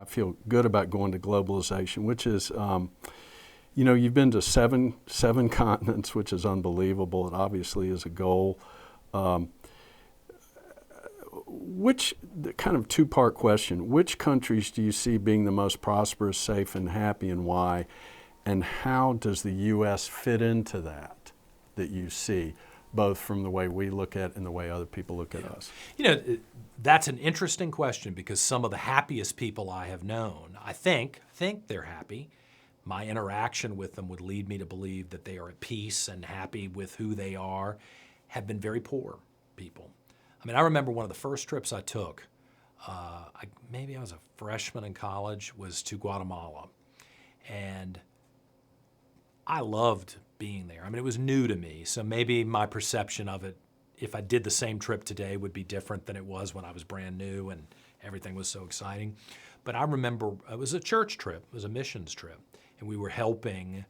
I feel good about going to globalization, which is, you've been to seven continents, which is unbelievable. It obviously is a goal. The kind of two-part question, which countries do you see being the most prosperous, safe, and happy, and why? And how does the U.S. fit into that you see, both from the way we look at and the way other people look at us? That's an interesting question, because some of the happiest people I have known, I think they're happy. My interaction with them would lead me to believe that they are at peace and happy with who they are, have been very poor people. I mean, I remember one of the first trips I took, maybe I was a freshman in college, was to Guatemala. And I loved being there. I mean, it was new to me, so maybe my perception of it, if I did the same trip today, would be different than it was when I was brand new and everything was so exciting. But I remember it was a church trip, it was a missions trip, and we were helping,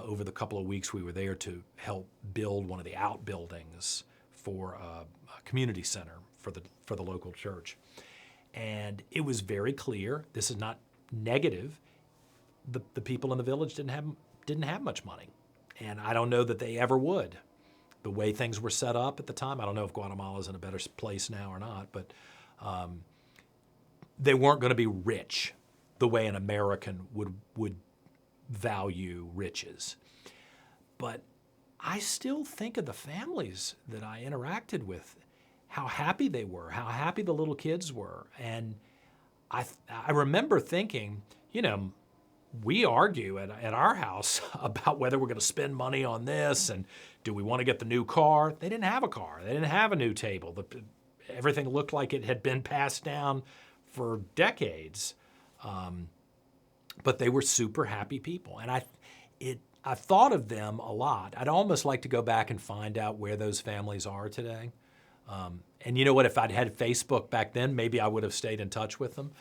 over the couple of weeks we were there, to help build one of the outbuildings for a community center for the local church. And it was very clear, this is not negative, the people in the village didn't have much money. And I don't know that they ever would. The way things were set up at the time, I don't know if Guatemala's in a better place now or not, but they weren't going to be rich the way an American would value riches. But I still think of the families that I interacted with, how happy they were, how happy the little kids were. And I remember thinking, we argue at our house about whether we're going to spend money on this and do we want to get the new car. They didn't have a car. They didn't have a new table. Everything looked like it had been passed down for decades. But they were super happy people. And I thought of them a lot. I'd almost like to go back and find out where those families are today. And you know what, if I'd had Facebook back then, maybe I would have stayed in touch with them.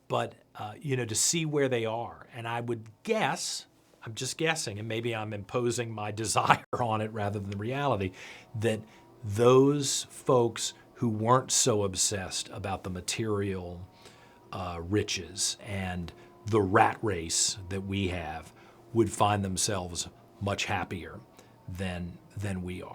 But, to see where they are. And I would guess, I'm just guessing, and maybe I'm imposing my desire on it rather than the reality, that those folks who weren't so obsessed about the material riches and the rat race that we have would find themselves much happier than we are.